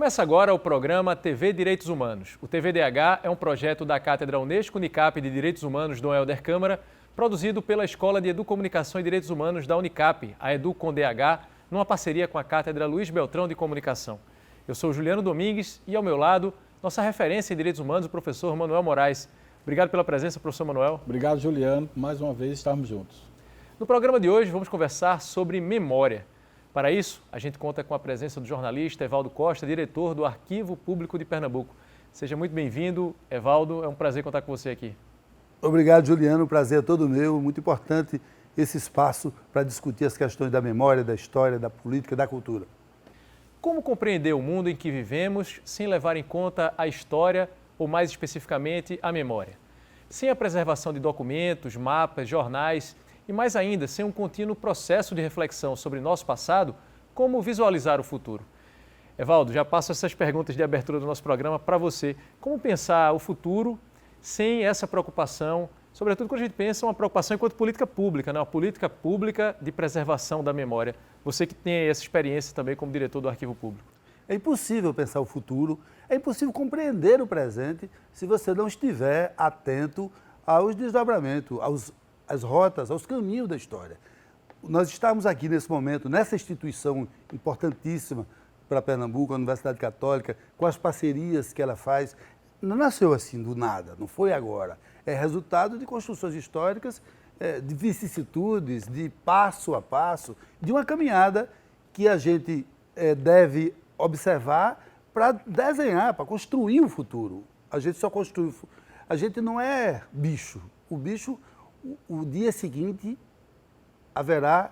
Começa agora o programa TV Direitos Humanos. O TVDH é um projeto da Cátedra Unesco Unicap de Direitos Humanos Dom Helder Câmara, produzido pela Escola de Educomunicação e Direitos Humanos da Unicap, a EduCondH, numa parceria com a Cátedra Luiz Beltrão de Comunicação. Eu sou Juliano Domingues e, ao meu lado, nossa referência em Direitos Humanos, o professor Manuel Moraes. Obrigado pela presença, professor Manuel. Obrigado, Juliano. Mais uma vez estarmos juntos. No programa de hoje, vamos conversar sobre memória. Para isso, a gente conta com a presença do jornalista Evaldo Costa, diretor do Arquivo Público de Pernambuco. Seja muito bem-vindo, Evaldo. É um prazer contar com você aqui. Obrigado, Juliano. O prazer é todo meu. Muito importante esse espaço para discutir as questões da memória, da história, da política, da cultura. Como compreender o mundo em que vivemos sem levar em conta a história ou, mais especificamente, a memória? Sem a preservação de documentos, mapas, jornais e, mais ainda, sem um contínuo processo de reflexão sobre nosso passado, como visualizar o futuro? Evaldo, já passo essas perguntas de abertura do nosso programa para você. Como pensar o futuro sem essa preocupação, sobretudo quando a gente pensa uma preocupação enquanto política pública, né? Uma política pública de preservação da memória. Você que tem essa experiência também como diretor do Arquivo Público. É impossível pensar o futuro, é impossível compreender o presente se você não estiver atento aos desdobramentos, às rotas, aos caminhos da história. Nós estamos aqui nesse momento, nessa instituição importantíssima para Pernambuco, a Universidade Católica, com as parcerias que ela faz. Não nasceu assim do nada, não foi agora. É resultado de construções históricas, de vicissitudes, de passo a passo, de uma caminhada que a gente deve observar para desenhar, para construir o futuro. A gente só construi. A gente não é bicho. O bicho, o dia seguinte, haverá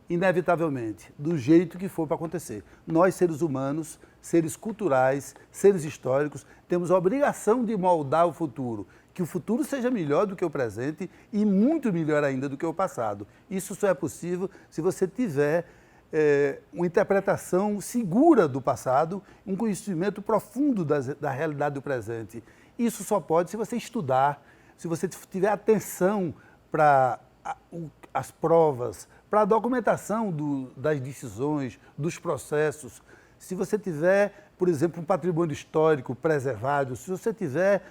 inevitavelmente, do jeito que for para acontecer. Nós, seres humanos, seres culturais, seres históricos, temos a obrigação de moldar o futuro, que o futuro seja melhor do que o presente e muito melhor ainda do que o passado. Isso só é possível se você tiver uma interpretação segura do passado, um conhecimento profundo da realidade do presente. Isso só pode se você estudar, se você tiver atenção para as provas, para a documentação das decisões, dos processos. Se você tiver, por exemplo, um patrimônio histórico preservado, se você tiver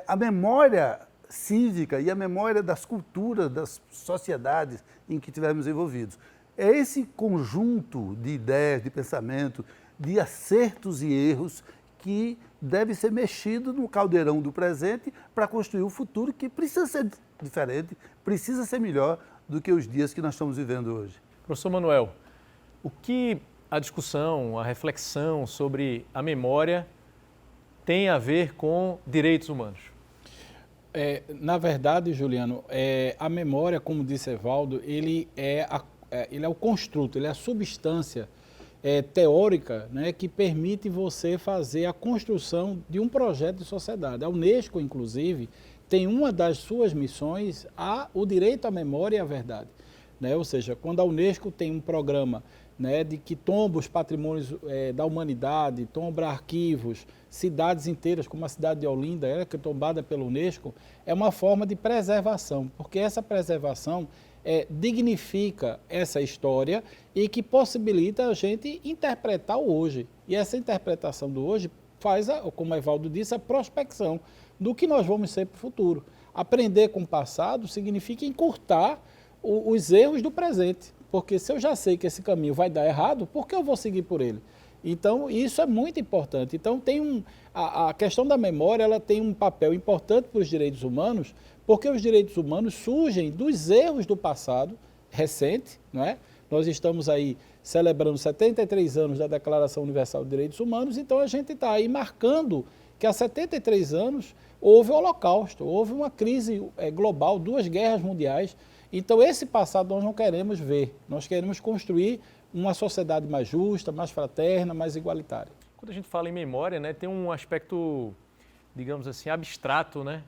a memória cívica e a memória das culturas, das sociedades em que estivermos envolvidos. É esse conjunto de ideias, de pensamento, de acertos e erros que deve ser mexido no caldeirão do presente para construir o futuro que precisa ser diferente, precisa ser melhor do que os dias que nós estamos vivendo hoje. Professor Manuel, o que a discussão, a reflexão sobre a memória tem a ver com direitos humanos? Na verdade, Juliano, a memória, como disse Evaldo, ele é o construto, ele é a substância teórica, né, que permite você fazer a construção de um projeto de sociedade. A Unesco, inclusive, tem uma das suas missões o direito à memória e à verdade. Né? Ou seja, quando a Unesco tem um programa, né, de que tomba os patrimônios da humanidade, tomba arquivos, cidades inteiras, como a cidade de Olinda, que é tombada pela Unesco, é uma forma de preservação, porque essa preservação dignifica essa história e que possibilita a gente interpretar o hoje. E essa interpretação do hoje faz, como o Evaldo disse, a prospecção do que nós vamos ser para o futuro. Aprender com o passado significa encurtar os erros do presente, porque se eu já sei que esse caminho vai dar errado, por que eu vou seguir por ele? Então, isso é muito importante. Então, a questão da memória, ela tem um papel importante para os direitos humanos, porque os direitos humanos surgem dos erros do passado recente, não é? Nós estamos aí celebrando 73 anos da Declaração Universal de Direitos Humanos, então a gente está aí marcando que há 73 anos houve o Holocausto, houve uma crise global, 2 guerras mundiais. Então, esse passado nós não queremos ver, nós queremos construir uma sociedade mais justa, mais fraterna, mais igualitária. Quando a gente fala em memória, né, tem um aspecto, digamos assim, abstrato, né?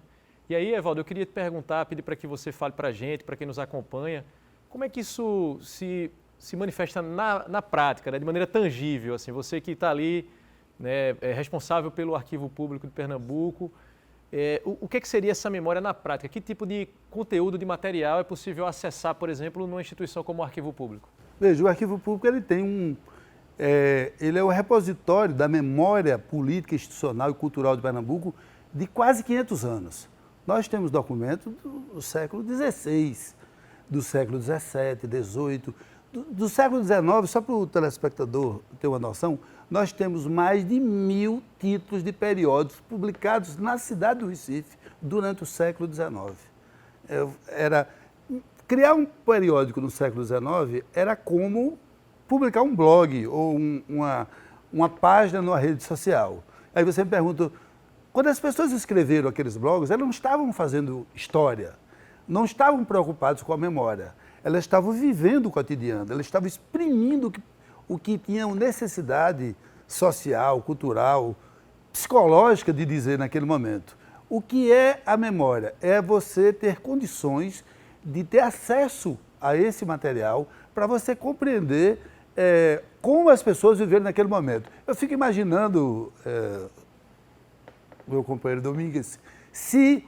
E aí, Evaldo, eu queria te perguntar, pedir para que você fale para a gente, para quem nos acompanha, como é que isso se manifesta na prática, né, de maneira tangível, assim, você que está ali, né, responsável pelo Arquivo Público de Pernambuco, o que seria essa memória na prática? Que tipo de conteúdo, de material é possível acessar, por exemplo, numa instituição como o Arquivo Público? Veja, o Arquivo Público ele tem ele é o repositório da memória política, institucional e cultural de Pernambuco de quase 500 anos. Nós temos documentos do século XVI, do século XVII, XVIII, do século XIX, só para o telespectador ter uma noção, nós temos mais de 1000 títulos de periódicos publicados na cidade do Recife durante o século XIX. Criar um periódico no século XIX era como publicar um blog ou uma página numa rede social. Aí você me pergunta, quando as pessoas escreveram aqueles blogs, elas não estavam fazendo história, não estavam preocupadas com a memória, elas estavam vivendo o cotidiano, elas estavam exprimindo o que tinham necessidade social, cultural, psicológica de dizer naquele momento. O que é a memória? É você ter condições de ter acesso a esse material para você compreender como as pessoas viveram naquele momento. Eu fico imaginando, meu companheiro Domingues, se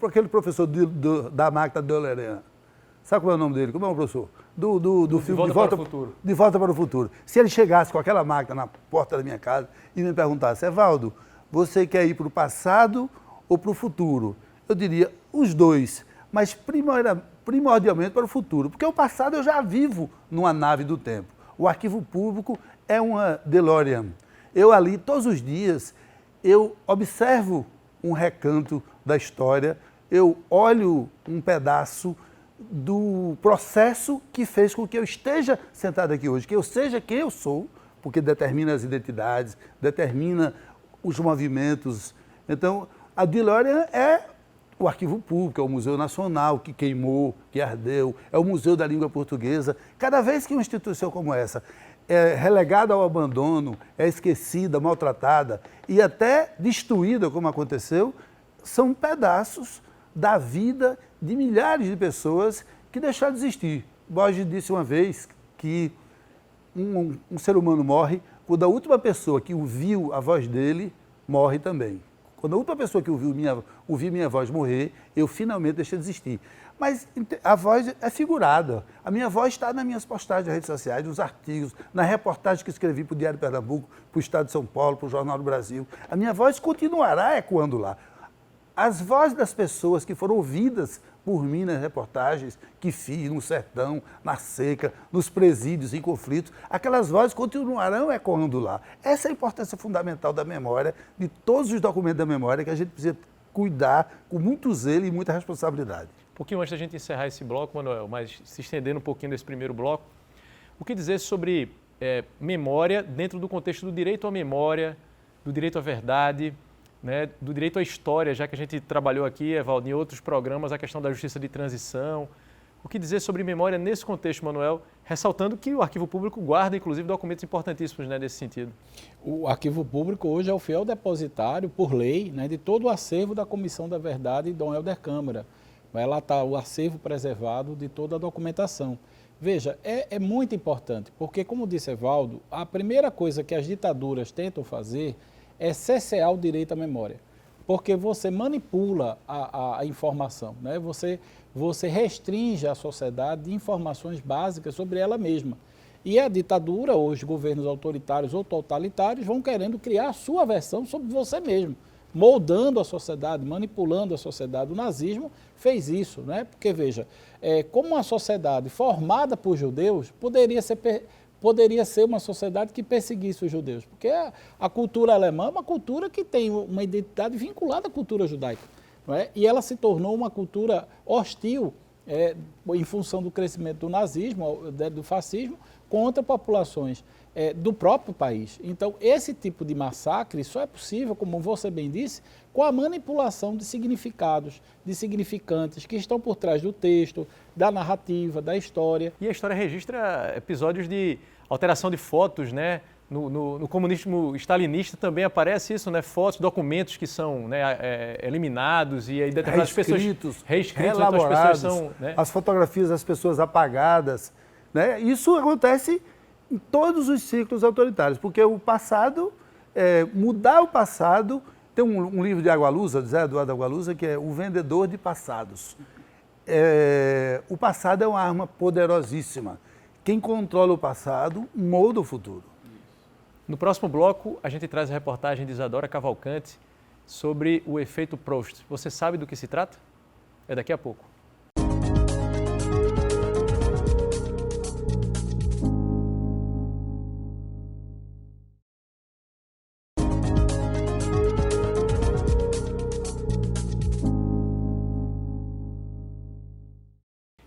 aquele professor da máquina de Olerã, sabe qual é o nome dele? Como é o professor? Do filme De Volta para o Futuro. De Volta para o Futuro. Se ele chegasse com aquela máquina na porta da minha casa e me perguntasse, Evaldo, você quer ir para o passado ou para o futuro? Eu diria, os dois, mas primordialmente para o futuro, porque o passado eu já vivo numa nave do tempo. O arquivo público é uma DeLorean. Eu ali, todos os dias, eu observo um recanto da história, eu olho um pedaço do processo que fez com que eu esteja sentado aqui hoje, que eu seja quem eu sou, porque determina as identidades, determina os movimentos. Então, a DeLorean é o Arquivo Público, é o Museu Nacional que queimou, que ardeu, é o Museu da Língua Portuguesa. Cada vez que uma instituição como essa é relegada ao abandono, é esquecida, maltratada e até destruída, como aconteceu, são pedaços da vida de milhares de pessoas que deixaram de existir. Borges disse uma vez que um ser humano morre quando a última pessoa que ouviu a voz dele morre também. Quando a última pessoa que ouviu minha voz morrer, eu finalmente deixei de existir. Mas a voz é figurada. A minha voz está nas minhas postagens nas redes sociais, nos artigos, na reportagem que escrevi para o Diário de Pernambuco, para o Estado de São Paulo, para o Jornal do Brasil. A minha voz continuará ecoando lá. As vozes das pessoas que foram ouvidas por mim nas reportagens que fiz no sertão, na seca, nos presídios, em conflitos, aquelas vozes continuarão ecoando lá. Essa é a importância fundamental da memória, de todos os documentos da memória, que a gente precisa cuidar com muito zelo e muita responsabilidade. Um pouquinho antes da gente encerrar esse bloco, Manuel, mas se estendendo um pouquinho desse primeiro bloco, o que dizer sobre memória dentro do contexto do direito à memória, do direito à verdade, né, do direito à história, já que a gente trabalhou aqui, Evaldo, em outros programas, a questão da justiça de transição. O que dizer sobre memória nesse contexto, Manuel, ressaltando que o Arquivo Público guarda, inclusive, documentos importantíssimos, né, nesse sentido? O Arquivo Público hoje é o fiel depositário, por lei, né, de todo o acervo da Comissão da Verdade Dom Helder Câmara. Lá está o acervo preservado de toda a documentação. Veja, é muito importante, porque, como disse Evaldo, a primeira coisa que as ditaduras tentam fazer é cessear o direito à memória, porque você manipula a informação, né? Você restringe a sociedade de informações básicas sobre ela mesma. E a ditadura, ou os governos autoritários ou totalitários, vão querendo criar a sua versão sobre você mesmo, moldando a sociedade, manipulando a sociedade. O nazismo fez isso, né? Porque, veja, como uma sociedade formada por judeus poderia ser uma sociedade que perseguisse os judeus, porque a cultura alemã é uma cultura que tem uma identidade vinculada à cultura judaica, não é? E ela se tornou uma cultura hostil em função do crescimento do nazismo, do fascismo, contra populações do próprio país. Então, esse tipo de massacre só é possível, como você bem disse, com a manipulação de significados, de significantes que estão por trás do texto, da narrativa, da história. E a história registra episódios de alteração de fotos, né? No comunismo stalinista também aparece isso, né? Fotos, documentos que são, né, eliminados e aí determinadas pessoas reescritos, elaborados, pessoas são, né? As fotografias das pessoas apagadas, né? Isso acontece em todos os ciclos autoritários, porque o passado, mudar o passado, tem um livro de Agualusa, de Zé Eduardo Agualusa, que é O Vendedor de Passados. O passado é uma arma poderosíssima, Quem controla o passado molda o futuro. No próximo bloco, a gente traz a reportagem de Isadora Cavalcante sobre o efeito Proust. Você sabe do que se trata? É daqui a pouco.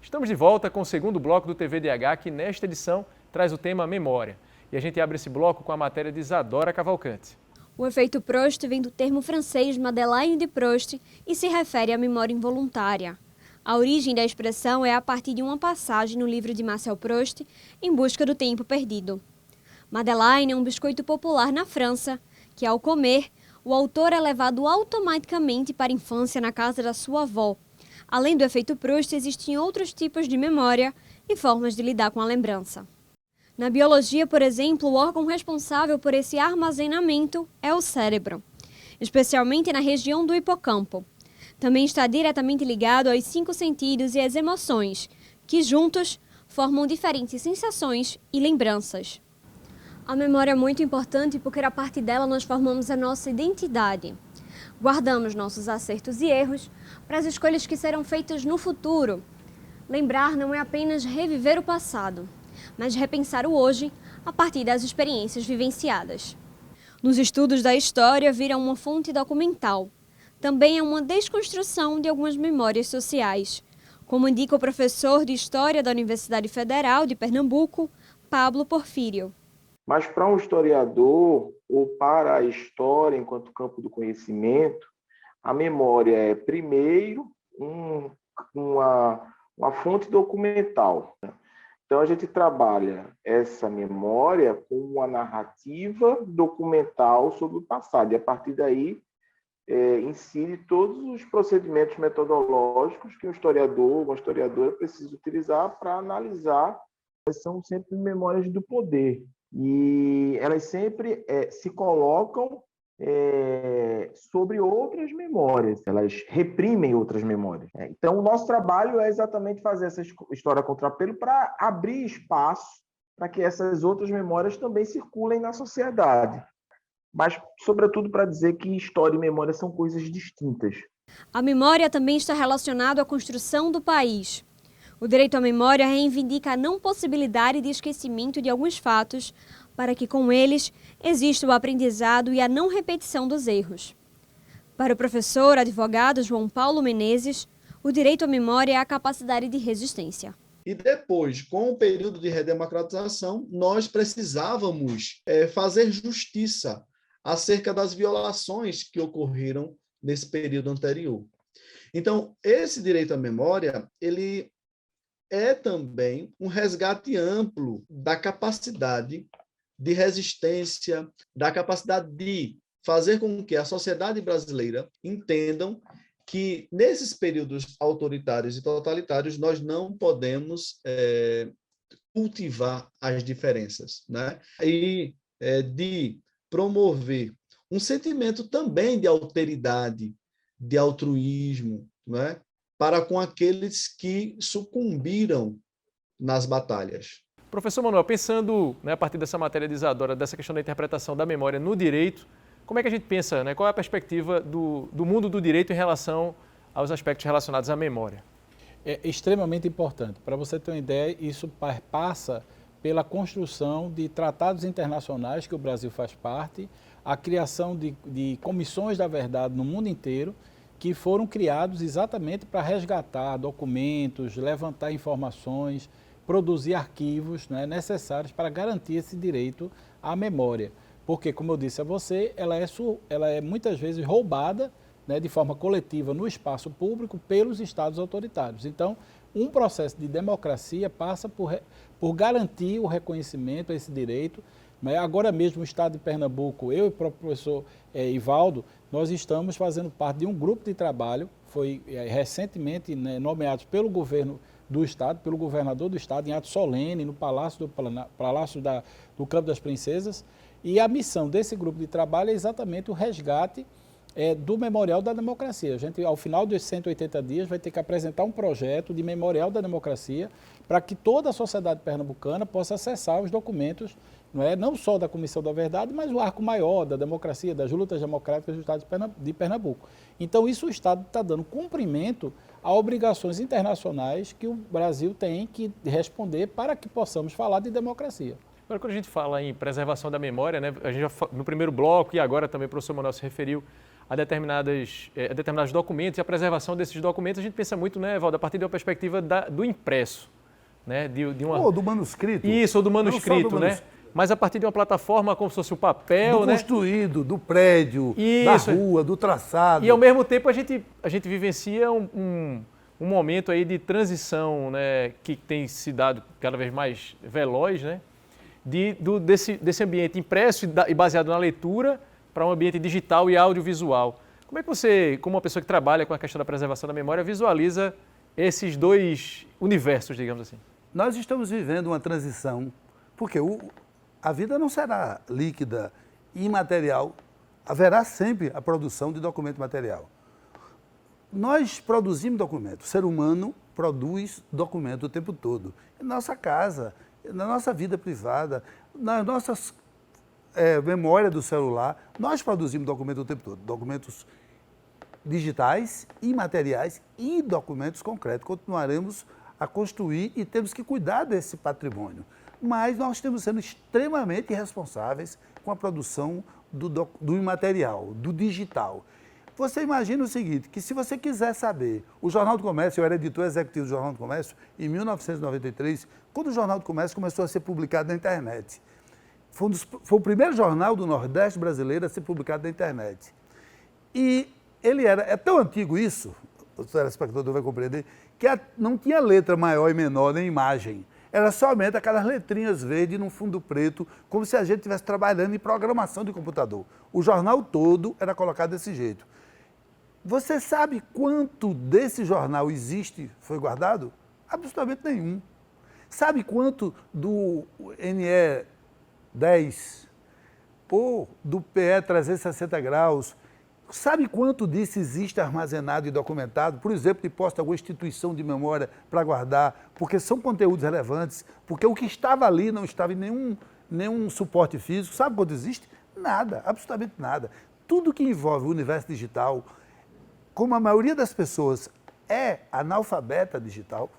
Estamos de volta com o segundo bloco do TVDH, que nesta edição traz o tema memória. E a gente abre esse bloco com a matéria de Isadora Cavalcante. O efeito Proust vem do termo francês Madeleine de Proust e se refere à memória involuntária. A origem da expressão é a partir de uma passagem no livro de Marcel Proust, Em Busca do Tempo Perdido. Madeleine é um biscoito popular na França, que ao comer, o autor é levado automaticamente para a infância na casa da sua avó. Além do efeito Proust, existem outros tipos de memória e formas de lidar com a lembrança. Na biologia, por exemplo, o órgão responsável por esse armazenamento é o cérebro, especialmente na região do hipocampo. Também está diretamente ligado aos 5 sentidos e às emoções, que juntos formam diferentes sensações e lembranças. A memória é muito importante porque a partir dela nós formamos a nossa identidade. Guardamos nossos acertos e erros para as escolhas que serão feitas no futuro. Lembrar não é apenas reviver o passado, mas repensar o hoje a partir das experiências vivenciadas. Nos estudos da história, vira uma fonte documental. Também é uma desconstrução de algumas memórias sociais, como indica o professor de História da Universidade Federal de Pernambuco, Pablo Porfírio. Mas para um historiador, ou para a história enquanto campo do conhecimento, a memória é, primeiro, uma fonte documental. Então, a gente trabalha essa memória com uma narrativa documental sobre o passado, e a partir daí incide todos os procedimentos metodológicos que um historiador, uma historiadora precisa utilizar para analisar. São sempre memórias do poder. E elas sempre se colocam sobre outras memórias, elas reprimem outras memórias. Então, o nosso trabalho é exatamente fazer essa história contrapelo para abrir espaço para que essas outras memórias também circulem na sociedade. Mas, sobretudo, para dizer que história e memória são coisas distintas. A memória também está relacionada à construção do país. O direito à memória reivindica a não possibilidade de esquecimento de alguns fatos, para que com eles exista o aprendizado e a não repetição dos erros. Para o professor advogado João Paulo Menezes, o direito à memória é a capacidade de resistência. E depois, com o período de redemocratização, nós precisávamos fazer justiça acerca das violações que ocorreram nesse período anterior. Então, esse direito à memória, ele é também um resgate amplo da capacidade de resistência, da capacidade de fazer com que a sociedade brasileira entendam que, nesses períodos autoritários e totalitários, nós não podemos cultivar as diferenças, né? E de promover um sentimento também de alteridade, de altruísmo, né? Para com aqueles que sucumbiram nas batalhas. Professor Manuel, pensando a partir dessa matéria de Isadora, dessa questão da interpretação da memória no direito, como é que a gente pensa, qual é a perspectiva do mundo do direito em relação aos aspectos relacionados à memória? É extremamente importante. Para você ter uma ideia, isso passa pela construção de tratados internacionais que o Brasil faz parte, a criação de comissões da verdade no mundo inteiro, que foram criados exatamente para resgatar documentos, levantar informações, produzir arquivos necessários para garantir esse direito à memória. Porque, como eu disse a você, ela é muitas vezes roubada de forma coletiva no espaço público pelos estados autoritários. Então, um processo de democracia passa por garantir o reconhecimento a esse direito. Agora mesmo o estado de Pernambuco, eu e o próprio professor Ivaldo, nós estamos fazendo parte de um grupo de trabalho, foi recentemente nomeado pelo governo do estado, pelo governador do estado, em ato solene, no Palácio do Campo das Princesas, e a missão desse grupo de trabalho é exatamente o resgate do Memorial da Democracia. A gente, ao final dos 180 dias, vai ter que apresentar um projeto de Memorial da Democracia para que toda a sociedade pernambucana possa acessar os documentos, não só da Comissão da Verdade, mas o arco maior da democracia, das lutas democráticas do Estado de Pernambuco. Então, isso o Estado está dando cumprimento a obrigações internacionais que o Brasil tem que responder para que possamos falar de democracia. Agora, quando a gente fala em preservação da memória, né, a gente já, no primeiro bloco e agora também o professor Manuel se referiu a determinados documentos e a preservação desses documentos, a gente pensa muito, né, Evaldo, a partir de uma perspectiva do impresso, né, ou do manuscrito. Isso, ou do manuscrito, né? Mas a partir de uma plataforma como se fosse o papel, do né? construído, do prédio, Isso. da rua, do traçado. E ao mesmo tempo a gente vivencia um momento aí de transição, né, que tem se dado cada vez mais veloz, né? Desse ambiente impresso e baseado na leitura para um ambiente digital e audiovisual. Como é que você, como uma pessoa que trabalha com a questão da preservação da memória, visualiza esses dois universos, digamos assim? Nós estamos vivendo uma transição, porque a vida não será líquida e imaterial. Haverá sempre a produção de documento material. Nós produzimos documento. O ser humano produz documento o tempo todo. Em nossa casa, na nossa vida privada, nas nossas memória do celular, nós produzimos documento o tempo todo. Documentos digitais, imateriais e documentos concretos. Continuaremos a construir e temos que cuidar desse patrimônio. Mas nós estamos sendo extremamente responsáveis com a produção do imaterial, do digital. Você imagina o seguinte, que se você quiser saber, o Jornal do Comércio, eu era editor executivo do Jornal do Comércio, em 1993, quando o Jornal do Comércio começou a ser publicado na internet. Foi o primeiro jornal do Nordeste brasileiro a ser publicado na internet. E ele é tão antigo isso, o telespectador vai compreender, que não tinha letra maior e menor, nem imagem. Era somente aquelas letrinhas verdes num fundo preto, como se a gente estivesse trabalhando em programação de computador. O jornal todo era colocado desse jeito. Você sabe quanto desse jornal existe, foi guardado? Absolutamente nenhum. Sabe quanto do NE 10 ou do PE 360 graus, sabe quanto disso existe armazenado e documentado, por exemplo, de posse de alguma instituição de memória para guardar, porque são conteúdos relevantes, porque o que estava ali não estava em nenhum suporte físico, sabe quanto existe? Nada, absolutamente nada. Tudo que envolve o universo digital, como a maioria das pessoas é analfabeta digital,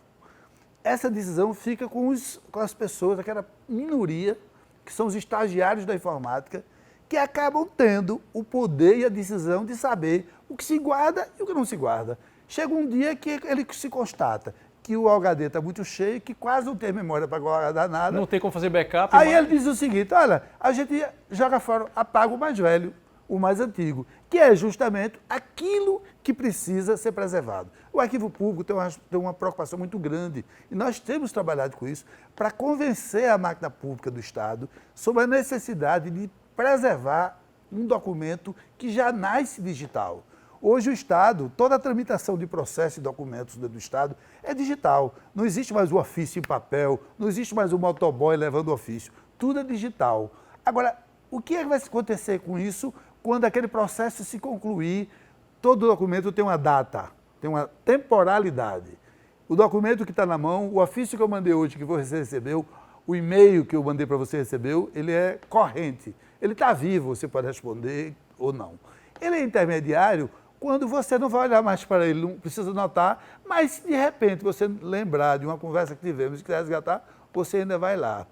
essa decisão fica com as pessoas, aquela minoria, que são os estagiários da informática, que acabam tendo o poder e a decisão de saber o que se guarda e o que não se guarda. Chega um dia que ele se constata que o HD está muito cheio, que quase não tem memória para guardar nada. Não tem como fazer backup. Aí ele diz o seguinte, olha, a gente joga fora, apaga o mais velho, o mais antigo, que é justamente aquilo que precisa ser preservado. O arquivo público tem uma preocupação muito grande e nós temos trabalhado com isso para convencer a máquina pública do Estado sobre a necessidade de preservar um documento que já nasce digital. Hoje o Estado, toda a tramitação de processos e documentos do Estado é digital. Não existe mais o ofício em papel, não existe mais o motoboy levando o ofício. Tudo é digital. Agora, o que vai acontecer com isso quando aquele processo se concluir? Todo documento tem uma data, tem uma temporalidade. O documento que está na mão, o ofício que eu mandei hoje, que você recebeu, o e-mail que eu mandei para você recebeu, ele é corrente. Ele está vivo, você pode responder ou não. Ele é intermediário quando você não vai olhar mais para ele, não precisa anotar, mas se de repente você lembrar de uma conversa que tivemos e quiser resgatar, você ainda vai lá.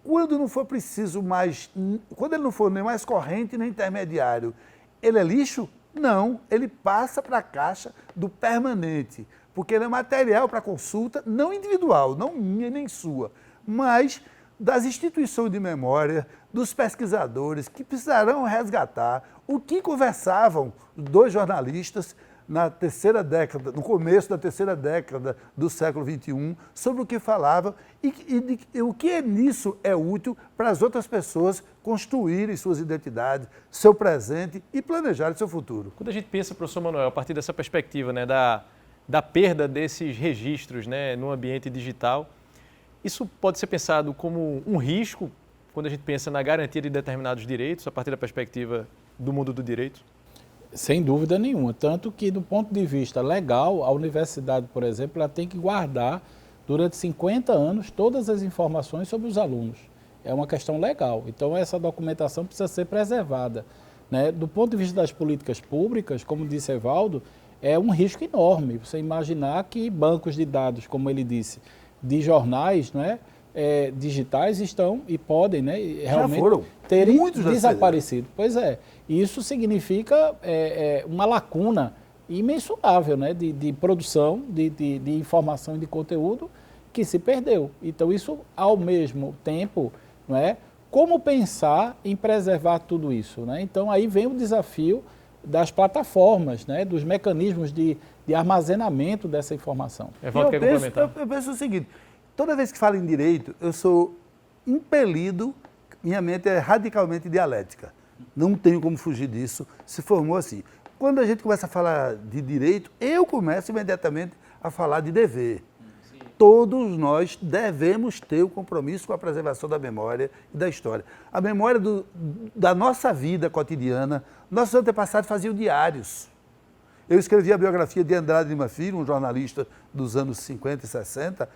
Quando não for preciso mais, quando ele não for nem mais corrente nem intermediário, ele é lixo? Não, ele passa para a caixa do permanente, porque ele é material para consulta, não individual, não minha nem sua, mas das instituições de memória, dos pesquisadores que precisarão resgatar o que conversavam dois jornalistas na terceira década, no começo da terceira década do século XXI, sobre o que falavam e o que nisso é útil para as outras pessoas construírem suas identidades, seu presente e planejarem seu futuro. Quando a gente pensa, professor Manuel, a partir dessa perspectiva, né, da perda desses registros, né, no ambiente digital, isso pode ser pensado como um risco quando a gente pensa na garantia de determinados direitos, a partir da perspectiva do mundo do direito? Sem dúvida nenhuma. Tanto que, do ponto de vista legal, a universidade, por exemplo, ela tem que guardar durante 50 anos todas as informações sobre os alunos. É uma questão legal. Então, essa documentação precisa ser preservada, né? Do ponto de vista das políticas públicas, como disse Evaldo, é um risco enorme. Você imaginar que bancos de dados, como ele disse, de jornais, digitais estão e podem, né, realmente terem desaparecido. Pois é. Isso significa uma lacuna imensurável, né, de produção, de informação e de conteúdo que se perdeu. Então, isso, ao mesmo tempo, não é, como pensar em preservar tudo isso, né? Então, aí vem o desafio das plataformas, né, dos mecanismos de armazenamento dessa informação. Eu penso o seguinte, toda vez que falo em direito, eu sou impelido, minha mente é radicalmente dialética. Não tenho como fugir disso, se formou assim. Quando a gente começa a falar de direito, eu começo imediatamente a falar de dever. Sim. Todos nós devemos ter o compromisso com a preservação da memória e da história. A memória da nossa vida cotidiana, nossos antepassados faziam diários. Eu escrevi a biografia de Andrade Lima Filho, um jornalista dos anos 50 e 60,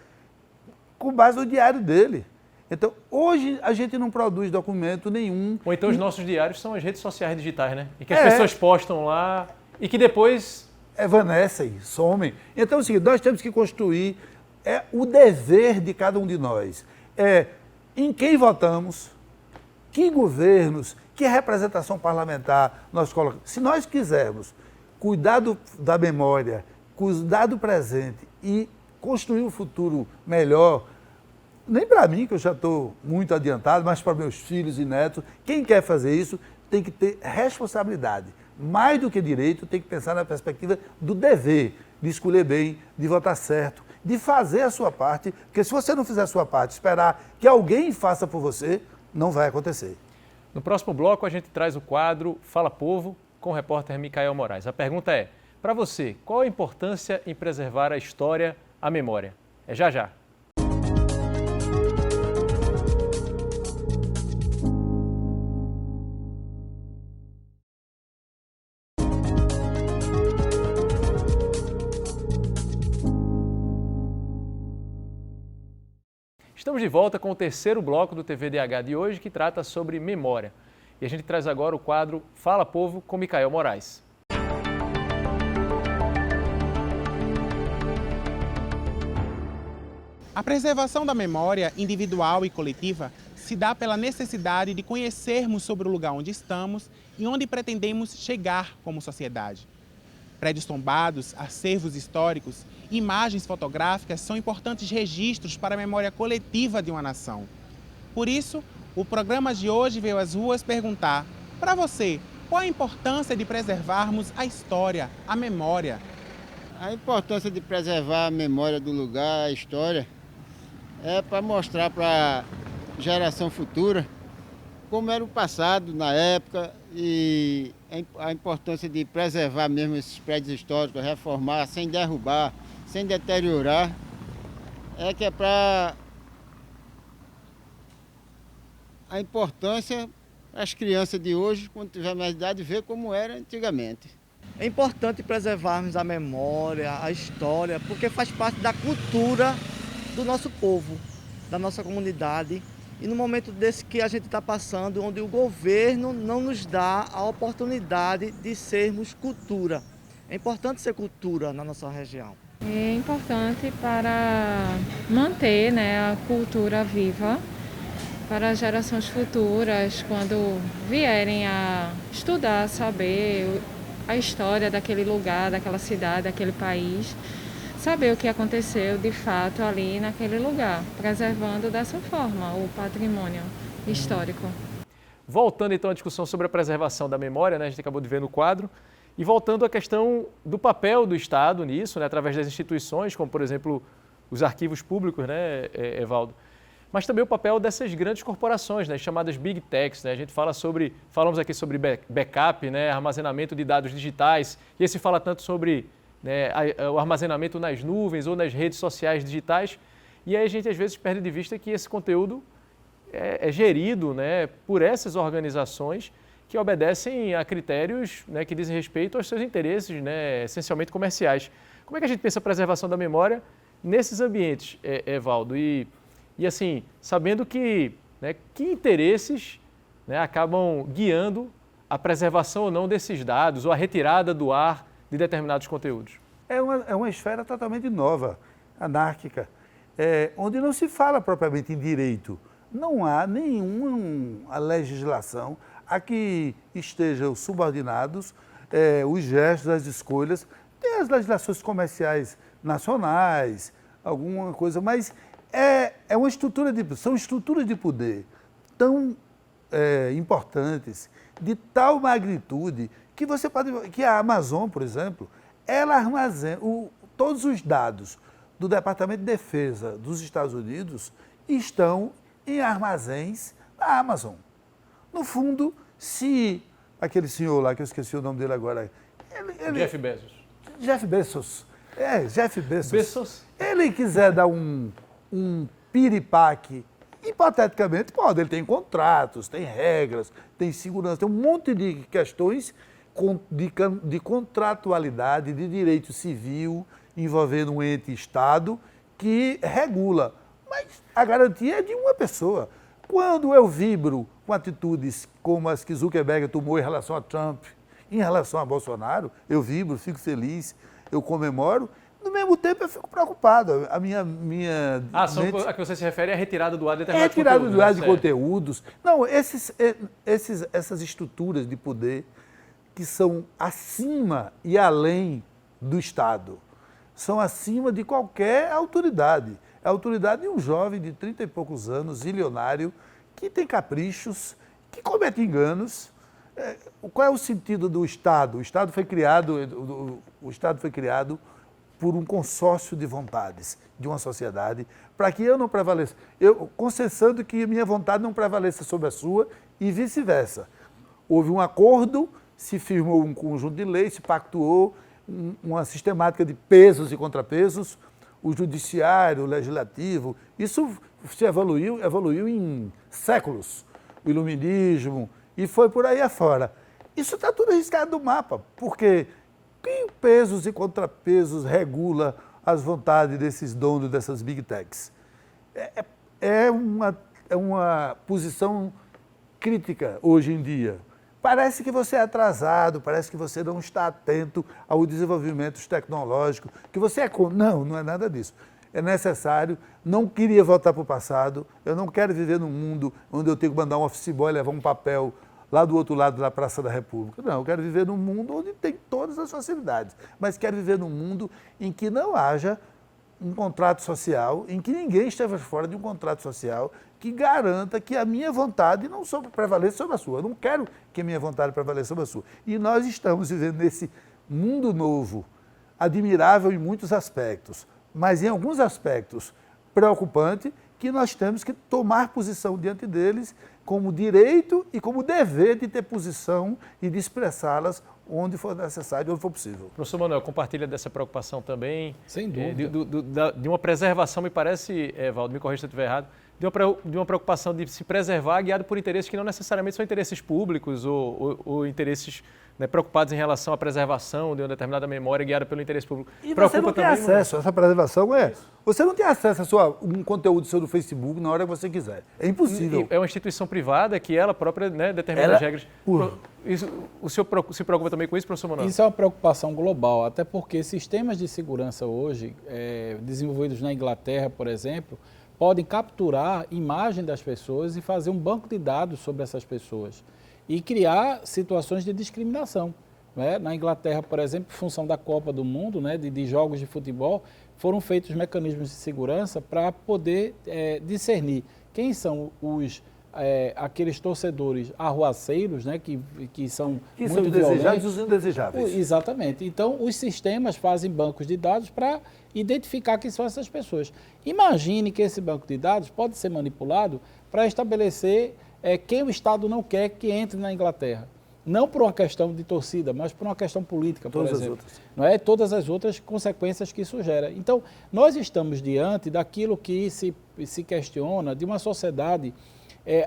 com base no diário dele. Então, hoje a gente não produz documento nenhum. Ou então os nossos diários são as redes sociais digitais, né? E que as pessoas postam lá e que depois evanescem, somem. Então, é o seguinte, nós temos que construir o dever de cada um de nós. Em quem votamos, que governos, que representação parlamentar nós colocamos. Se nós quisermos cuidar da memória, cuidar do presente e construir um futuro melhor, nem para mim, que eu já estou muito adiantado, mas para meus filhos e netos, quem quer fazer isso tem que ter responsabilidade. Mais do que direito, tem que pensar na perspectiva do dever, de escolher bem, de votar certo, de fazer a sua parte, porque se você não fizer a sua parte, esperar que alguém faça por você, não vai acontecer. No próximo bloco, a gente traz o quadro Fala Povo, com o repórter Micael Moraes. A pergunta é, para você, qual a importância em preservar a história, a memória? É já já. Estamos de volta com o terceiro bloco do TVDH de hoje, que trata sobre memória. E a gente traz agora o quadro Fala Povo com Micael Moraes. A preservação da memória individual e coletiva se dá pela necessidade de conhecermos sobre o lugar onde estamos e onde pretendemos chegar como sociedade. Prédios tombados, acervos históricos e imagens fotográficas são importantes registros para a memória coletiva de uma nação. Por isso, o programa de hoje veio às ruas perguntar, para você, qual a importância de preservarmos a história, a memória? A importância de preservar a memória do lugar, a história, é para mostrar para a geração futura como era o passado na época e a importância de preservar mesmo esses prédios históricos, reformar sem derrubar, sem deteriorar, que é para a importância para as crianças de hoje, quando tiver mais idade, ver como era antigamente. É importante preservarmos a memória, a história, porque faz parte da cultura do nosso povo, da nossa comunidade. E no momento desse que a gente está passando, onde o governo não nos dá a oportunidade de sermos cultura. É importante ser cultura na nossa região. É importante para manter, né, a cultura viva para as gerações futuras, quando vierem a estudar, saber a história daquele lugar, daquela cidade, daquele país, saber o que aconteceu de fato ali naquele lugar, preservando dessa forma o patrimônio histórico. Voltando então à discussão sobre a preservação da memória, né, a gente acabou de ver no quadro, e voltando à questão do papel do Estado nisso, né, através das instituições, como por exemplo os arquivos públicos, né, Evaldo, mas também o papel dessas grandes corporações, né, chamadas Big Techs. Né, a gente falamos aqui sobre backup, né, armazenamento de dados digitais, e esse fala tanto sobre, né, o armazenamento nas nuvens ou nas redes sociais digitais, e aí a gente às vezes perde de vista que esse conteúdo é gerido, né, por essas organizações que obedecem a critérios, né, que dizem respeito aos seus interesses, né, essencialmente comerciais. Como é que a gente pensa a preservação da memória nesses ambientes, Evaldo? E assim, sabendo que, né, que interesses, né, acabam guiando a preservação ou não desses dados ou a retirada do ar de determinados conteúdos? É uma esfera totalmente nova, anárquica, onde não se fala propriamente em direito. Não há nenhuma legislação a que estejam subordinados os gestos, as escolhas. Tem as legislações comerciais nacionais, alguma coisa, mas uma são estruturas de poder tão importantes, de tal magnitude, que a Amazon, por exemplo, ela armazena todos os dados do Departamento de Defesa dos Estados Unidos estão em armazéns da Amazon. No fundo, se aquele senhor lá, que eu esqueci o nome dele agora... Jeff Bezos. Jeff Bezos. Jeff Bezos. Ele quiser dar um piripaque, hipoteticamente pode. Ele tem contratos, tem regras, tem segurança, tem um monte de questões de contratualidade, de direito civil, envolvendo um ente Estado que regula. Mas a garantia é de uma pessoa. Quando eu vibro com atitudes como as que Zuckerberg tomou em relação a Trump, em relação a Bolsonaro, eu vibro, fico feliz, eu comemoro. No mesmo tempo, eu fico preocupado. A minha a que você se refere é a retirada do ar de determinados conteúdos. Retirada do ar de conteúdos. Não, essas estruturas de poder que são acima e além do Estado, são acima de qualquer autoridade. É a autoridade de um jovem de 30 e poucos anos, zilionário, que tem caprichos, que comete enganos. Qual é o sentido do Estado? O Estado foi criado por um consórcio de vontades de uma sociedade, para que eu não prevaleça, concessando que minha vontade não prevaleça sobre a sua e vice-versa. Houve um acordo, se firmou um conjunto de leis, se pactuou uma sistemática de pesos e contrapesos, o judiciário, o legislativo, isso se evoluiu em séculos, o iluminismo, e foi por aí afora. Isso está tudo arriscado no mapa, porque quem pesos e contrapesos regula as vontades desses donos dessas big techs? É uma posição crítica hoje em dia. Parece que você é atrasado, parece que você não está atento ao desenvolvimento tecnológico, que você é... Não é nada disso. É necessário, não queria voltar para o passado, eu não quero viver num mundo onde eu tenho que mandar um office boy levar um papel lá do outro lado da Praça da República. Não, eu quero viver num mundo onde tem todas as facilidades, mas quero viver num mundo em que não haja um contrato social, em que ninguém esteja fora de um contrato social que garanta que a minha vontade não prevaleça sobre a sua. Eu não quero que a minha vontade prevaleça sobre a sua. E nós estamos vivendo nesse mundo novo, admirável em muitos aspectos, mas em alguns aspectos preocupante, que nós temos que tomar posição diante deles como direito e como dever de ter posição e de expressá-las onde for necessário, onde for possível. Professor Manuel, compartilha dessa preocupação também? Sem dúvida. De uma preservação, me parece, Evaldo, me corrija se eu estiver errado, de uma preocupação de se preservar guiado por interesses que não necessariamente são interesses públicos ou interesses, né, preocupados em relação à preservação de uma determinada memória guiada pelo interesse público. E você não tem acesso a essa preservação, você não tem acesso a um conteúdo seu do Facebook na hora que você quiser. É impossível. É uma instituição privada que ela própria, né, determina as regras. O senhor se preocupa também com isso, professor Manuel? Isso é uma preocupação global, até porque sistemas de segurança hoje, desenvolvidos na Inglaterra, por exemplo, podem capturar imagem das pessoas e fazer um banco de dados sobre essas pessoas e criar situações de discriminação. Né? Na Inglaterra, por exemplo, em função da Copa do Mundo, né, de jogos de futebol, foram feitos mecanismos de segurança para poder discernir quem são aqueles torcedores arruaceiros, né, que são muito desejados e os indesejáveis. Exatamente. Então, os sistemas fazem bancos de dados para identificar quem são essas pessoas. Imagine que esse banco de dados pode ser manipulado para estabelecer quem o Estado não quer que entre na Inglaterra. Não por uma questão de torcida, mas por uma questão política, por exemplo. Não é? Todas as outras consequências que isso gera. Então, nós estamos diante daquilo que se questiona de uma sociedade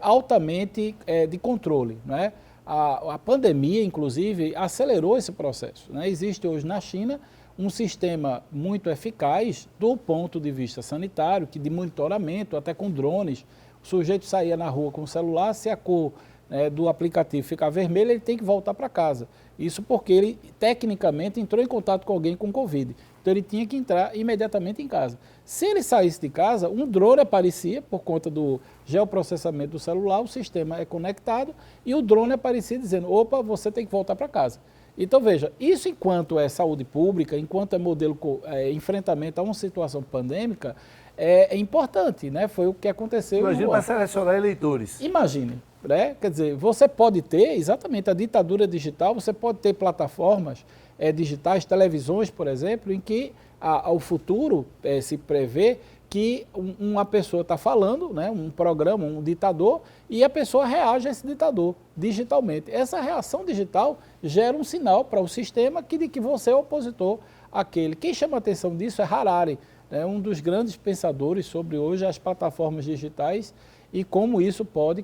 altamente de controle. Não é? A pandemia, inclusive, acelerou esse processo, né? Existe hoje na China um sistema muito eficaz do ponto de vista sanitário, que de monitoramento, até com drones. O sujeito saía na rua com o celular, se a cor do aplicativo ficar vermelha, ele tem que voltar para casa. Isso porque ele, tecnicamente, entrou em contato com alguém com Covid. Então, ele tinha que entrar imediatamente em casa. Se ele saísse de casa, um drone aparecia, por conta do geoprocessamento do celular, o sistema é conectado, e o drone aparecia dizendo, opa, você tem que voltar para casa. Então, veja, isso enquanto é saúde pública, enquanto é modelo enfrentamento a uma situação pandêmica, é importante, né? Foi o que aconteceu. Imagina para selecionar eleitores. Imagine, né? Quer dizer, você pode ter, exatamente, a ditadura digital, você pode ter plataformas digitais, televisões, por exemplo, em que ao futuro se prevê que uma pessoa está falando, né, um programa, um ditador, e a pessoa reage a esse ditador digitalmente. Essa reação digital gera um sinal para o sistema de que você é opositor àquele. Quem chama a atenção disso é Harari, né, um dos grandes pensadores sobre hoje as plataformas digitais e como isso pode,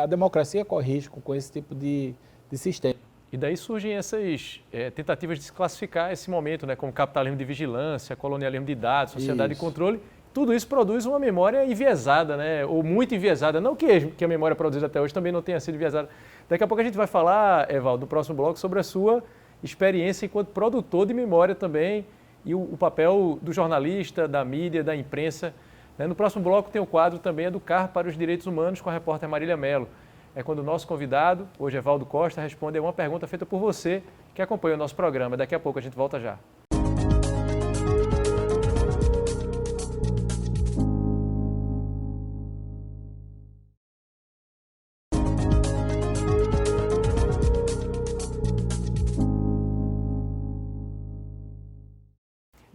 a democracia corre risco com esse tipo de sistema. E daí surgem essas tentativas de se classificar esse momento, né, como capitalismo de vigilância, colonialismo de dados, sociedade de controle. Tudo isso produz uma memória enviesada, né? Ou muito enviesada. Não que a memória produzida até hoje também não tenha sido enviesada. Daqui a pouco a gente vai falar, Evaldo, no próximo bloco, sobre a sua experiência enquanto produtor de memória também e o papel do jornalista, da mídia, da imprensa. No próximo bloco tem o quadro também Educar para os Direitos Humanos com a repórter Marília Mello. É quando o nosso convidado, hoje Evaldo Costa, responde a uma pergunta feita por você que acompanha o nosso programa. Daqui a pouco a gente volta já.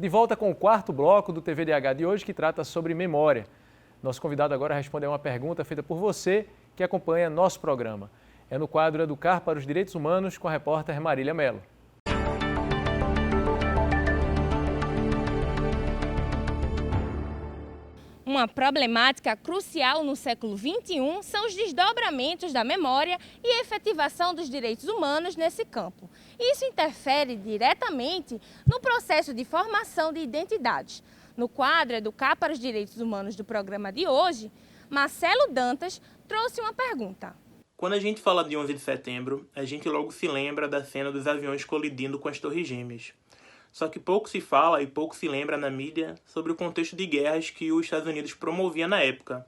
De volta com o quarto bloco do TVDH de hoje, que trata sobre memória. Nosso convidado agora responde a uma pergunta feita por você que acompanha nosso programa. É no quadro Educar para os Direitos Humanos com a repórter Marília Mello. Uma problemática crucial no século XXI são os desdobramentos da memória e a efetivação dos direitos humanos nesse campo. Isso interfere diretamente no processo de formação de identidades. No quadro Educar para os Direitos Humanos do programa de hoje, Marcelo Dantas trouxe uma pergunta. Quando a gente fala de 11 de setembro, a gente logo se lembra da cena dos aviões colidindo com as Torres Gêmeas. Só que pouco se fala e pouco se lembra na mídia sobre o contexto de guerras que os Estados Unidos promovia na época.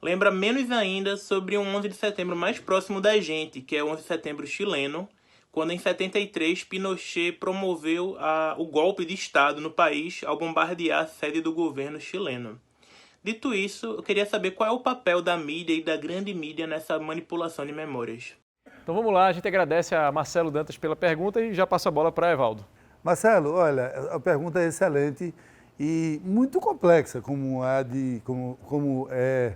Lembra menos ainda sobre um 11 de setembro mais próximo da gente, que é o 11 de setembro chileno, quando em 73 Pinochet promoveu o golpe de Estado no país ao bombardear a sede do governo chileno. Dito isso, eu queria saber qual é o papel da mídia e da grande mídia nessa manipulação de memórias. Então vamos lá, a gente agradece a Marcelo Dantas pela pergunta e já passa a bola para Evaldo. Marcelo, olha, a pergunta é excelente e muito complexa, como é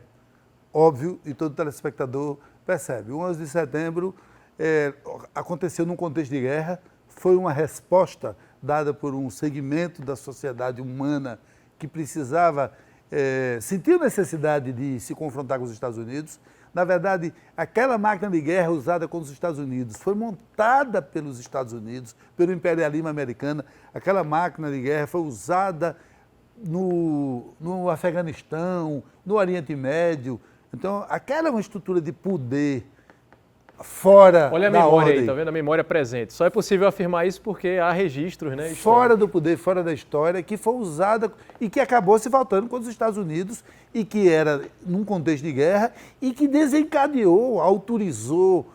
óbvio e todo telespectador percebe. O 11 de setembro aconteceu num contexto de guerra, foi uma resposta dada por um segmento da sociedade humana que precisava, sentiu necessidade de se confrontar com os Estados Unidos. Na verdade, aquela máquina de guerra usada contra os Estados Unidos foi montada pelos Estados Unidos, pelo imperialismo americano. Aquela máquina de guerra foi usada no Afeganistão, no Oriente Médio. Então, aquela é uma estrutura de poder fora da ordem. Olha a memória aí, tá vendo? A memória presente. Só é possível afirmar isso porque há registros, né? Fora do poder, fora da história, que foi usada e que acabou se voltando contra os Estados Unidos e que era num contexto de guerra e que desencadeou, autorizou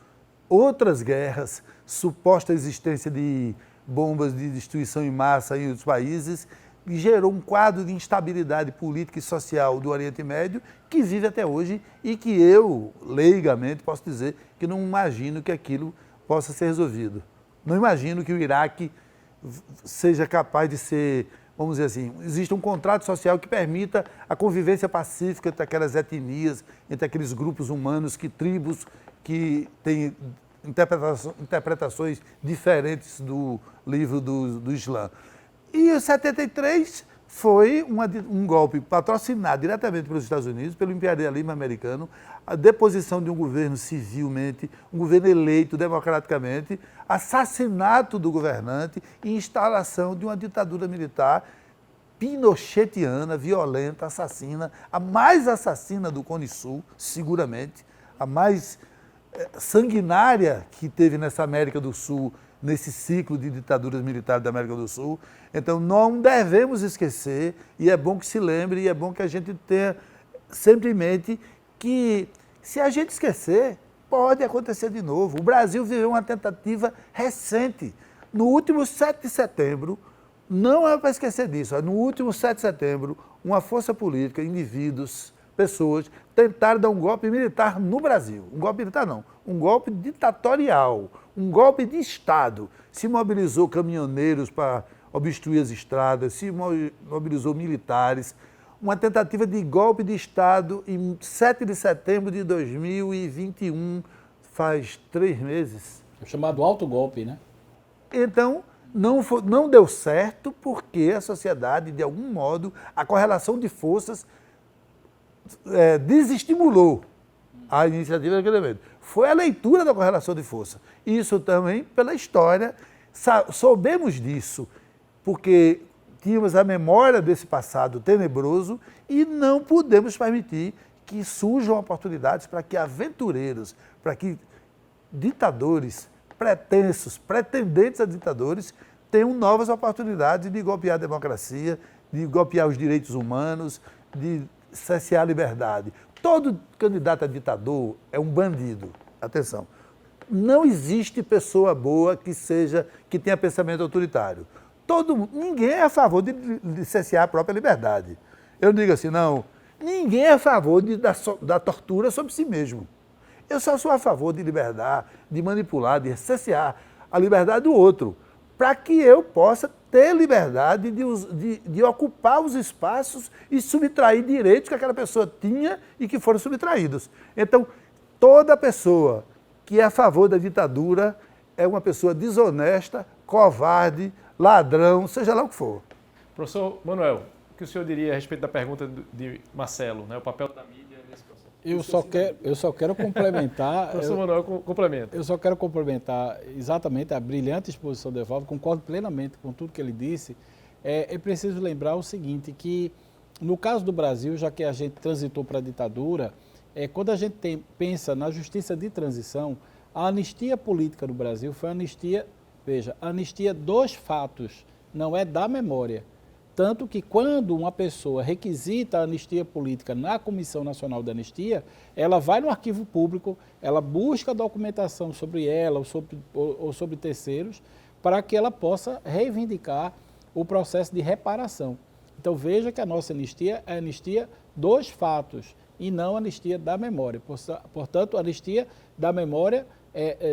outras guerras, suposta existência de bombas de destruição em massa em outros países, e gerou um quadro de instabilidade política e social do Oriente Médio que vive até hoje e que eu, leigamente, posso dizer que não imagino que aquilo possa ser resolvido. Não imagino que o Iraque seja capaz de ser, vamos dizer assim, existe um contrato social que permita a convivência pacífica entre aquelas etnias, entre aqueles grupos humanos, tribos que têm interpretações diferentes do livro do Islã. E em 73 foi um golpe patrocinado diretamente pelos Estados Unidos, pelo imperialismo americano, a deposição de um governo civilmente, um governo eleito democraticamente, assassinato do governante e instalação de uma ditadura militar pinochetiana, violenta, assassina, a mais assassina do Cone Sul, seguramente, a mais sanguinária que teve nessa América do Sul, nesse ciclo de ditaduras militares da América do Sul. Então, não devemos esquecer, e é bom que se lembre, e é bom que a gente tenha sempre em mente que, se a gente esquecer, pode acontecer de novo. O Brasil viveu uma tentativa recente. No último 7 de setembro, não é para esquecer disso, no último 7 de setembro, uma força política, indivíduos, pessoas, tentaram dar um golpe militar no Brasil. Um golpe militar não, um golpe ditatorial, um golpe de Estado. Se mobilizou caminhoneiros para obstruir as estradas, se mobilizou militares. Uma tentativa de golpe de Estado em 7 de setembro de 2021, faz 3 meses. O chamado autogolpe, né? Então, não deu certo porque a sociedade, de algum modo, a correlação de forças desestimulou a iniciativa daquele evento. Foi a leitura da correlação de força. Isso também, pela história, soubemos disso, porque tínhamos a memória desse passado tenebroso e não podemos permitir que surjam oportunidades para que aventureiros, para que ditadores pretensos, pretendentes a ditadores, tenham novas oportunidades de golpear a democracia, de golpear os direitos humanos, de cercear a liberdade. Todo candidato a ditador é um bandido. Atenção. Não existe pessoa boa que tenha pensamento autoritário. Ninguém é a favor de cercear a própria liberdade. Eu digo assim, não, ninguém é a favor da tortura sobre si mesmo. Eu só sou a favor de liberdade, de manipular, de cercear a liberdade do outro, para que eu possa ter liberdade de ocupar os espaços e subtrair direitos que aquela pessoa tinha e que foram subtraídos. Então, toda pessoa que é a favor da ditadura é uma pessoa desonesta, covarde, ladrão, seja lá o que for. Professor Manuel, o que o senhor diria a respeito da pergunta de Marcelo, né, o papel da mídia nesse processo? Eu só quero complementar. Professor Manuel, complementa. Eu só quero complementar exatamente a brilhante exposição do Evaldo, concordo plenamente com tudo que ele disse. É preciso lembrar o seguinte, que no caso do Brasil, já que a gente transitou para a ditadura, quando a gente pensa na justiça de transição, a anistia política no Brasil foi anistia, veja, anistia dos fatos, não é da memória. Tanto que quando uma pessoa requisita a anistia política na Comissão Nacional de Anistia, ela vai no arquivo público, ela busca documentação sobre ela ou sobre terceiros, para que ela possa reivindicar o processo de reparação. Então veja que a nossa anistia é a anistia dos fatos e não a anistia da memória. Portanto, a anistia da memória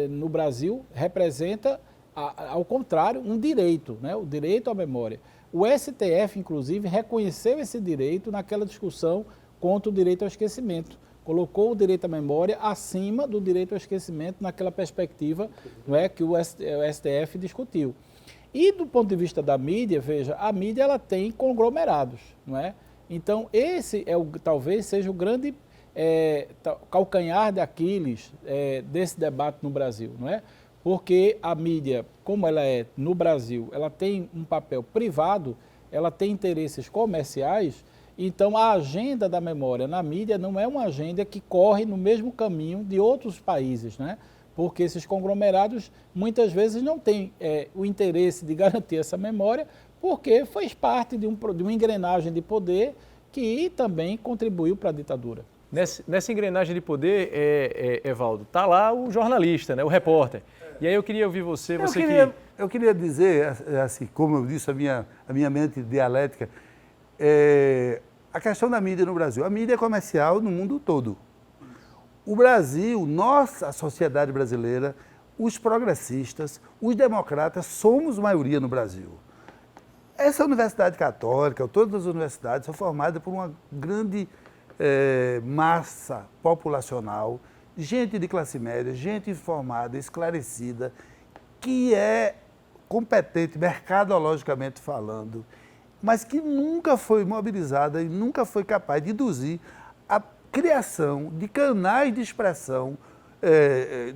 no Brasil representa, ao contrário, um direito, né? O direito à memória. O STF, inclusive, reconheceu esse direito naquela discussão contra o direito ao esquecimento. Colocou o direito à memória acima do direito ao esquecimento naquela perspectiva, não é, que o STF discutiu. E do ponto de vista da mídia, veja, a mídia ela tem conglomerados, não é? Então, esse talvez seja o grande calcanhar de Aquiles desse debate no Brasil, não é? Porque a mídia, como ela é no Brasil, ela tem um papel privado, ela tem interesses comerciais, então a agenda da memória na mídia não é uma agenda que corre no mesmo caminho de outros países, né? Porque esses conglomerados muitas vezes não têm o interesse de garantir essa memória, porque faz parte de uma engrenagem de poder que também contribuiu para a ditadura. Nessa engrenagem de poder, Evaldo, está lá o jornalista, né, o repórter. E aí eu queria ouvir você Eu queria dizer, assim, como eu disse, a minha mente dialética, a questão da mídia no Brasil. A mídia é comercial no mundo todo. O Brasil, a sociedade brasileira, os progressistas, os democratas, somos maioria no Brasil. Essa universidade católica, todas as universidades, são formadas por uma grande massa populacional, gente de classe média, gente informada, esclarecida, que é competente, mercadologicamente falando, mas que nunca foi mobilizada e nunca foi capaz de induzir a criação de canais de expressão,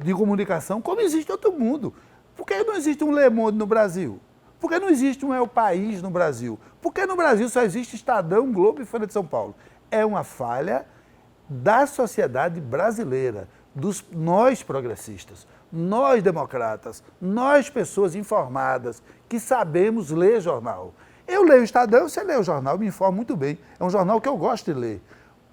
de comunicação, como existe em todo mundo. Por que não existe um Le Monde no Brasil? Por que não existe um El País no Brasil? Por que no Brasil só existe Estadão, Globo e Folha de São Paulo? É uma falha da sociedade brasileira, nós progressistas, nós democratas, nós pessoas informadas, que sabemos ler jornal. Eu leio o Estadão, você lê o jornal, me informo muito bem. É um jornal que eu gosto de ler,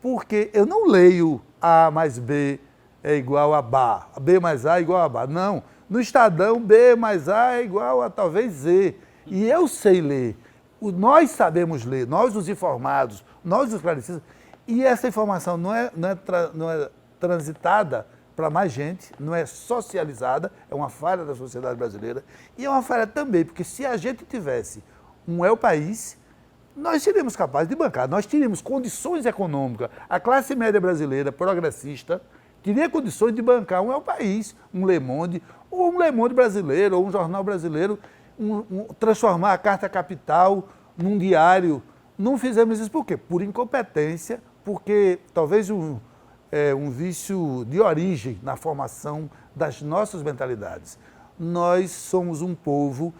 porque eu não leio A mais B é igual a Bá, B mais A é igual a Bá. Não, no Estadão, B mais A é igual a talvez Z. E eu sei ler. Nós sabemos ler, nós os informados, nós os esclarecidos. E essa informação não é transitada para mais gente, não é socializada, é uma falha da sociedade brasileira. E é uma falha também, porque se a gente tivesse um El País, nós seríamos capazes de bancar, nós teríamos condições econômicas. A classe média brasileira, progressista, teria condições de bancar um El País, um Le Monde, ou um Le Monde brasileiro, ou um jornal brasileiro, transformar a Carta Capital num diário. Não fizemos isso por quê? Por incompetência, porque talvez um vício de origem na formação das nossas mentalidades. Nós somos um povo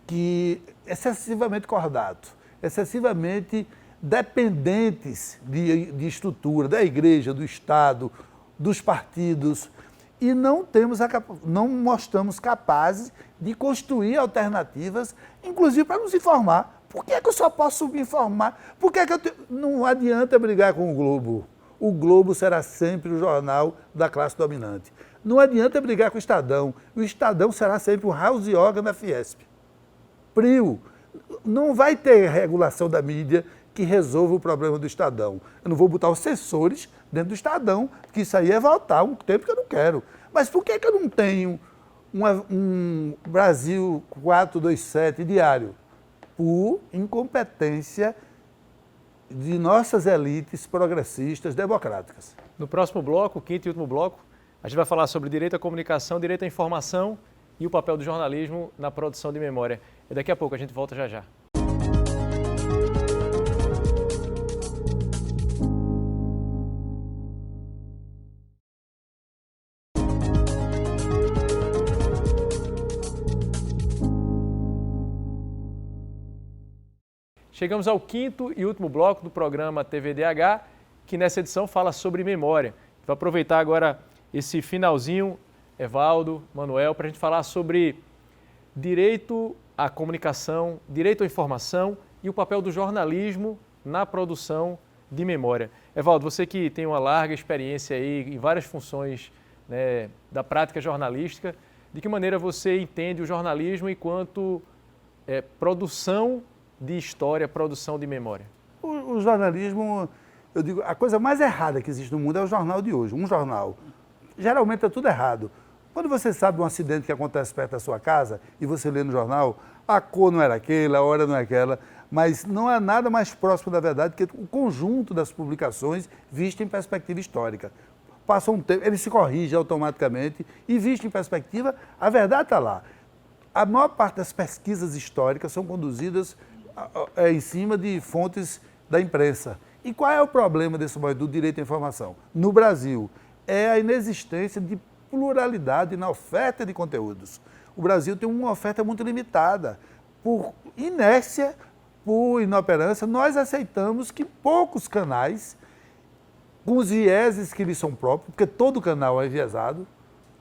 que excessivamente cordado, excessivamente dependentes de estrutura, da igreja, do Estado, dos partidos, e não mostramos capazes de construir alternativas, inclusive para nos informar. Por que é que eu só posso me informar? Por que é que não adianta brigar com o Globo? O Globo será sempre o jornal da classe dominante. Não adianta brigar com o Estadão. O Estadão será sempre o house organ da Fiesp. Prio. Não vai ter regulação da mídia que resolva o problema do Estadão. Eu não vou botar os censores dentro do Estadão, porque isso aí é voltar um tempo que eu não quero. Mas por que eu não tenho um Brasil 427 diário? Por incompetência de nossas elites progressistas democráticas. No próximo bloco, o quinto e último bloco, a gente vai falar sobre direito à comunicação, direito à informação e o papel do jornalismo na produção de memória. E daqui a pouco a gente volta já já. Chegamos ao quinto e último bloco do programa TVDH, que nessa edição fala sobre memória. Vou aproveitar agora esse finalzinho, Evaldo, Manuel, para a gente falar sobre direito à comunicação, direito à informação e o papel do jornalismo na produção de memória. Evaldo, você que tem uma larga experiência aí em várias funções, né, da prática jornalística, de que maneira você entende o jornalismo enquanto produção de história, produção de memória? O jornalismo, eu digo, a coisa mais errada que existe no mundo é o jornal de hoje. Um jornal. Geralmente é tudo errado. Quando você sabe de um acidente que acontece perto da sua casa e você lê no jornal, a cor não era aquela, a hora não é aquela, mas não é nada mais próximo da verdade que o conjunto das publicações visto em perspectiva histórica. Passa um tempo, ele se corrige automaticamente e visto em perspectiva, a verdade está lá. A maior parte das pesquisas históricas são conduzidas em cima de fontes da imprensa. E qual é o problema desse momento do direito à informação? No Brasil, é a inexistência de pluralidade na oferta de conteúdos. O Brasil tem uma oferta muito limitada. Por inércia, por inoperância, nós aceitamos que poucos canais, com os vieses que lhes são próprios, porque todo canal é enviesado,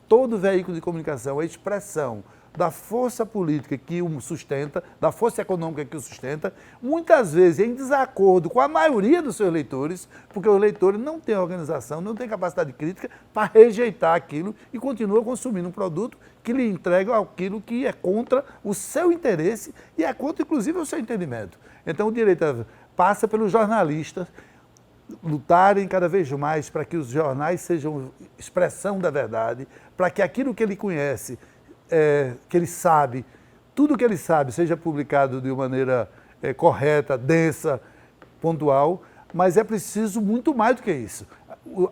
todo veículo de comunicação é expressão da força política que o sustenta, da força econômica que o sustenta, muitas vezes em desacordo com a maioria dos seus leitores, porque os leitores não têm organização, não têm capacidade crítica para rejeitar aquilo e continuam consumindo um produto que lhe entrega aquilo que é contra o seu interesse e é contra, inclusive, o seu entendimento. Então, o direito passa pelos jornalistas lutarem cada vez mais para que os jornais sejam expressão da verdade, para que aquilo que ele conhece, que ele sabe, tudo que ele sabe seja publicado de uma maneira correta, densa, pontual, mas é preciso muito mais do que isso.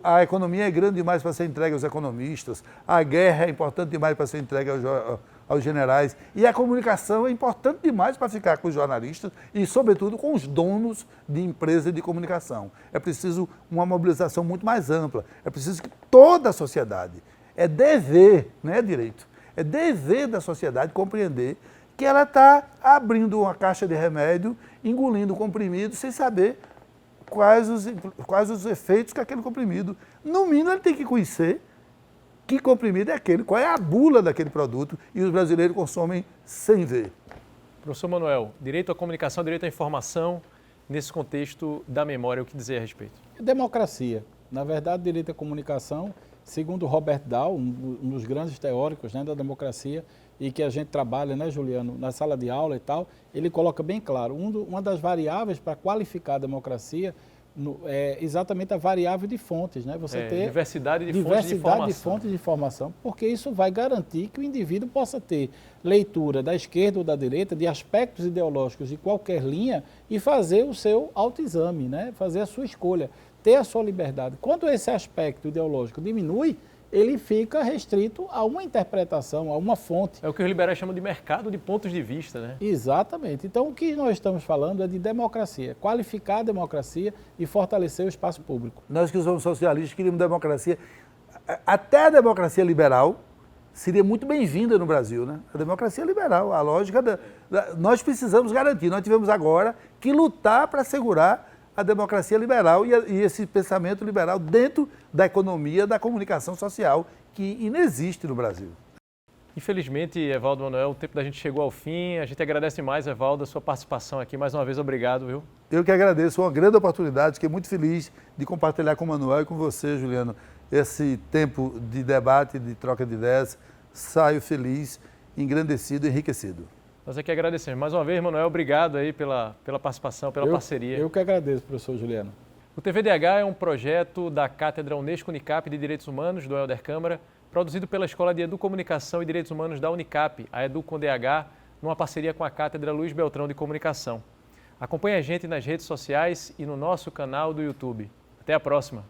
A economia é grande demais para ser entregue aos economistas, a guerra é importante demais para ser entregue aos generais. E a comunicação é importante demais para ficar com os jornalistas e, sobretudo, com os donos de empresas de comunicação. É preciso uma mobilização muito mais ampla. É preciso que toda a sociedade, é dever, não é direito, é dever da sociedade compreender que ela está abrindo uma caixa de remédio, engolindo o comprimido sem saber quais os efeitos que aquele comprimido. No mínimo, ele tem que conhecer que comprimido é aquele, qual é a bula daquele produto, e os brasileiros consomem sem ver. Professor Manuel, direito à comunicação, direito à informação, nesse contexto da memória, o que dizer a respeito? Democracia. Na verdade, direito à comunicação, segundo Robert Dahl, um dos grandes teóricos, né, da democracia, e que a gente trabalha, né, Juliano, na sala de aula e tal, ele coloca bem claro, uma das variáveis para qualificar a democracia é exatamente a variável de fontes, né? Você ter diversidade de fontes de informação, porque isso vai garantir que o indivíduo possa ter leitura da esquerda ou da direita, de aspectos ideológicos de qualquer linha e fazer o seu autoexame, né? Fazer a sua escolha, ter a sua liberdade. Quando esse aspecto ideológico diminui, ele fica restrito a uma interpretação, a uma fonte. É o que os liberais chamam de mercado de pontos de vista, né? Exatamente. Então, o que nós estamos falando é de democracia, qualificar a democracia e fortalecer o espaço público. Nós que somos socialistas queríamos democracia. Até a democracia liberal seria muito bem-vinda no Brasil, né? A democracia liberal, a lógica nós precisamos garantir. Nós tivemos agora que lutar para assegurar a democracia liberal e esse pensamento liberal dentro da economia da comunicação social que inexiste no Brasil. Infelizmente, Evaldo Manuel, o tempo da gente chegou ao fim. A gente agradece mais, Evaldo, a sua participação aqui. Mais uma vez, obrigado, viu? Eu que agradeço, uma grande oportunidade. Fiquei muito feliz de compartilhar com o Manuel e com você, Juliano, esse tempo de debate, de troca de ideias. Saio feliz, engrandecido, enriquecido. Nós aqui agradecemos. Mais uma vez, Manuel, obrigado aí pela participação, pela parceria. Eu que agradeço, professor Juliano. O TVDH é um projeto da Cátedra Unesco Unicap de Direitos Humanos, do Helder Câmara, produzido pela Escola de Educomunicação e Direitos Humanos da Unicap, a Edu com DH, numa parceria com a Cátedra Luiz Beltrão de Comunicação. Acompanhe a gente nas redes sociais e no nosso canal do YouTube. Até a próxima!